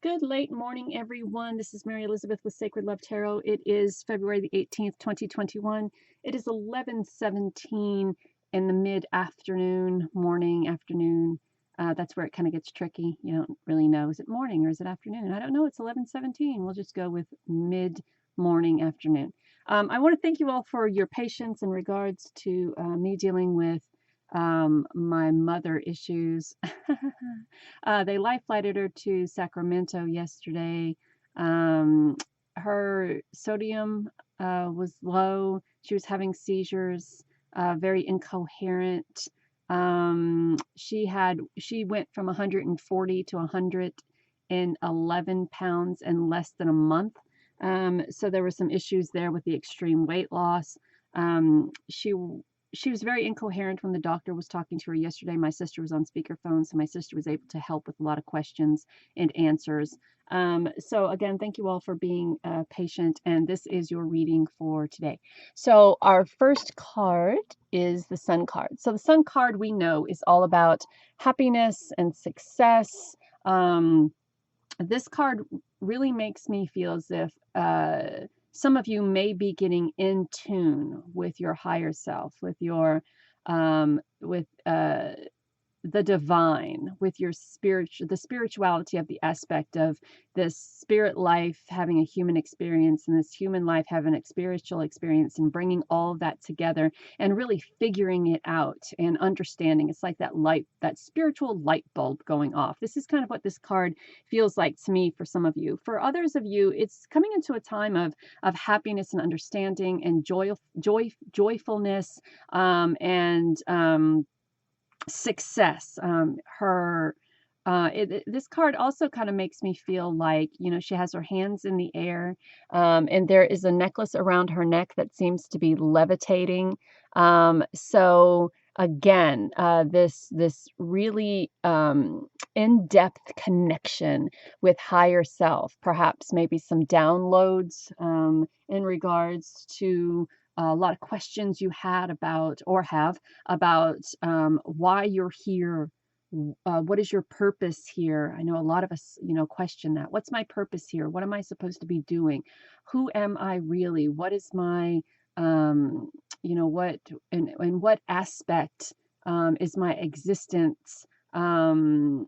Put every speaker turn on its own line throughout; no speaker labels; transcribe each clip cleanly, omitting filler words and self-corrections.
Good late morning, everyone. This is Mary Elizabeth with Sacred Love Tarot. It is February the 18th, 2021. It is 11:17 in the mid-afternoon, morning, afternoon. That's where it kind of gets tricky. You don't really know. Is it morning or is it afternoon? I don't know. It's 11:17. We'll just go with mid-morning, afternoon. I want to thank you all for your patience in regards to me dealing with my mother issues. They life flighted her to Sacramento yesterday. Um, her sodium was low. She was having seizures, very incoherent. She went from 140 to 111 pounds in less than a month. So there were some issues there with the extreme weight loss. Um, she she was very incoherent when the doctor was talking to her yesterday. My sister was on speakerphone, so my sister was able to help with a lot of questions and answers. So again, thank you all for being patient, and this is your reading for today. So our first card is the Sun card. So the Sun card we know is all about happiness and success. This card really makes me feel as if some of you may be getting in tune with your higher self, with your with the divine, with your the spirituality of the aspect of this spirit life having a human experience and this human life having a spiritual experience, and bringing all of that together and really figuring it out and understanding. It's like that spiritual light bulb going off. This is kind of what this card feels like to me for some of you. For others of you, it's coming into a time of happiness and understanding and joyfulness, and success. This card also kind of makes me feel like, she has her hands in the air, and there is a necklace around her neck that seems to be levitating. So again, this really in-depth connection with higher self, perhaps maybe some downloads in regards to a lot of questions you had about or have about why you're here. What is your purpose here? I know a lot of us, question that. What's my purpose here? What am I supposed to be doing? Who am I really? What is my, um, what, and what aspect is my existence? Um,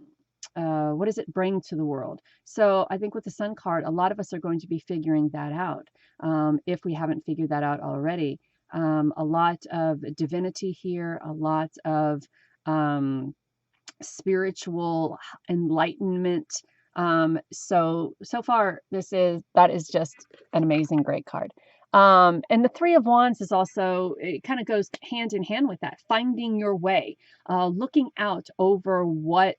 what does it bring to the world? So I think with the Sun card, a lot of us are going to be figuring that out, if we haven't figured that out already. A lot of divinity here, a lot of um, spiritual enlightenment. So far, that is just an amazing, great card. And the Three of Wands is also, it kind of goes hand in hand with that, finding your way, looking out over what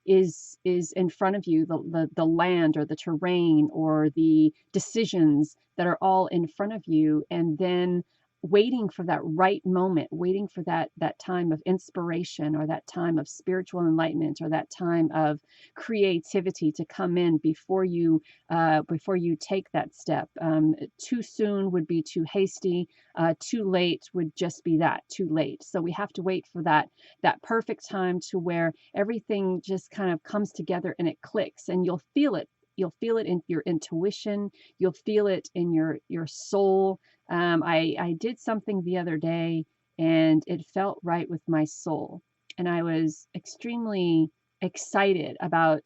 is in front of you, the land or the terrain or the decisions that are all in front of you, and then waiting for that right moment, waiting for that time of inspiration, or that time of spiritual enlightenment, or that time of creativity to come in before you take that step. Too soon would be too hasty. Too late would just be that, too late. So we have to wait for that perfect time to where everything just kind of comes together and it clicks, and you'll feel it. You'll feel it in your intuition. You'll feel it in your soul. I did something the other day, and it felt right with my soul, and I was extremely excited about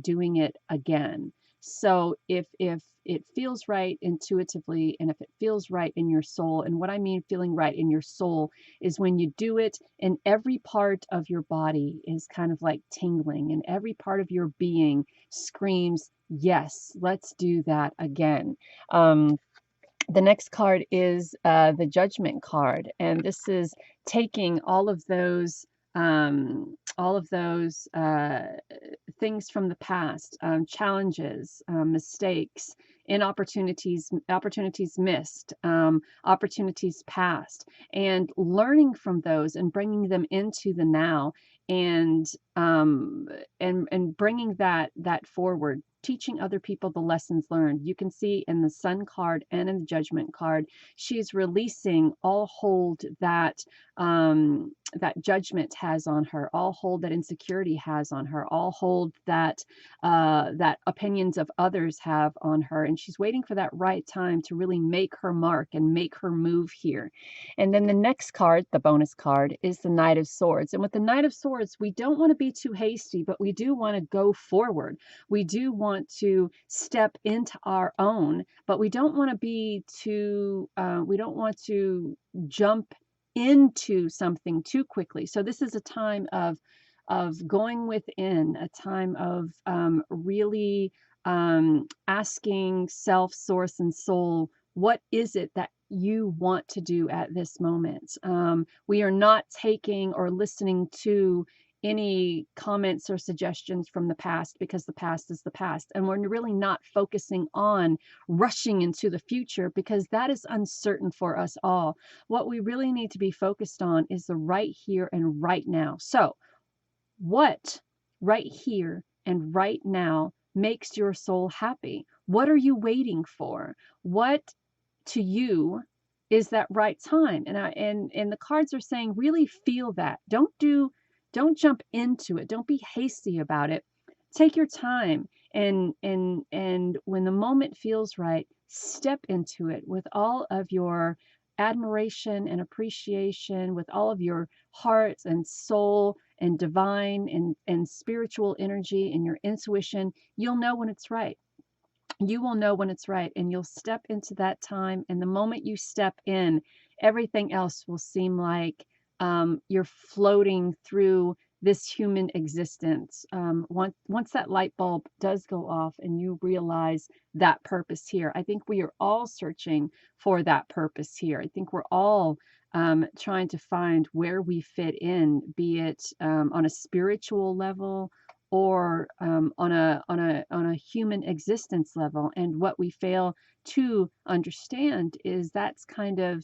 doing it again. So if it feels right intuitively, and if it feels right in your soul, and what I mean feeling right in your soul is when you do it and every part of your body is kind of like tingling, and every part of your being screams, yes, let's do that again. The next card is the Judgment card, and this is taking all of those things from the past, challenges, mistakes, opportunities missed, opportunities past, and learning from those and bringing them into the now, and and bringing that forward. teaching other people the lessons learned. You can see in the Sun card and in the Judgment card, she's releasing all hold that that judgment has on her, all hold that insecurity has on her, all hold that that opinions of others have on her. And she's waiting for that right time to really make her mark and make her move here. And then the next card, the bonus card, is the Knight of Swords. And with the Knight of Swords, we don't want to be too hasty, but we do want to go forward. We do want to step into our own, but we don't want to be too, we don't want to jump into something too quickly. So this is a time of going within, a time of really asking self, source, and soul, what is it that you want to do at this moment? We are not taking or listening to any comments or suggestions from the past, because the past is the past. And we're really not focusing on rushing into the future, because that is uncertain for us all. What we really need to be focused on is the right here and right now. So, what right here and right now makes your soul happy? What are you waiting for? What to you is that right time? And the cards are saying, really feel that. Don't jump into it. Don't be hasty about it. Take your time, and when the moment feels right, step into it with all of your admiration and appreciation, with all of your heart and soul and divine and spiritual energy and your intuition. You'll know when it's right. You will know when it's right, and you'll step into that time. And the moment you step in, everything else will seem like you're floating through this human existence. Once that light bulb does go off and you realize that purpose here, I think we are all searching for that purpose here. I think we're all trying to find where we fit in, be it on a spiritual level or on a human existence level. And what we fail to understand is it kind of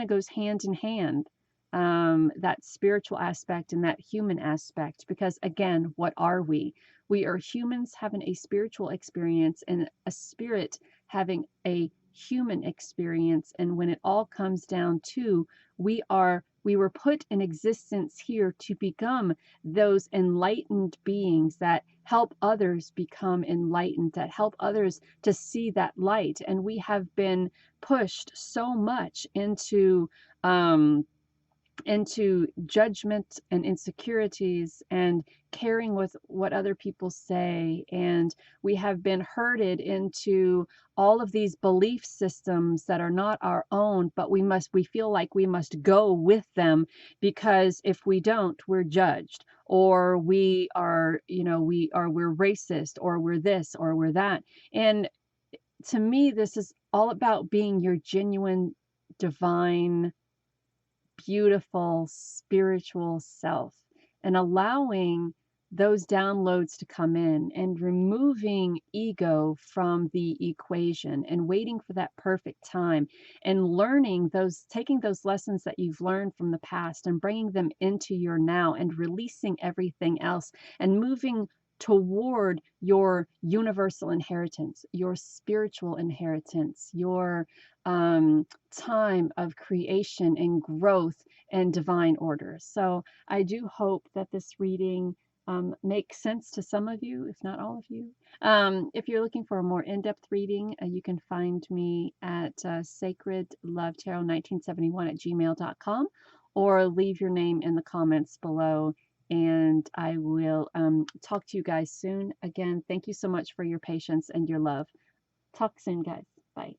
goes hand in hand, that spiritual aspect and that human aspect. Because again, what are we? We are humans having a spiritual experience and a spirit having a human experience. And when it all comes down to, we were put in existence here to become those enlightened beings that help others become enlightened, that help others to see that light. And we have been pushed so much into judgment and insecurities and caring with what other people say. And we have been herded into all of these belief systems that are not our own, but we feel like we must go with them, because if we don't, we're judged, or we're racist, or we're this, or we're that. And to me, this is all about being your genuine, divine, beautiful spiritual self, and allowing those downloads to come in, and removing ego from the equation, and waiting for that perfect time, and taking those lessons that you've learned from the past and bringing them into your now, and releasing everything else, and moving toward your universal inheritance, your spiritual inheritance, your time of creation and growth and divine order. So I do hope that this reading makes sense to some of you, if not all of you. If you're looking for a more in-depth reading, you can find me at sacredlovetarot1971@gmail.com, or leave your name in the comments below, and I will talk to you guys soon. Again, thank you so much for your patience and your love. Talk soon, guys. Bye.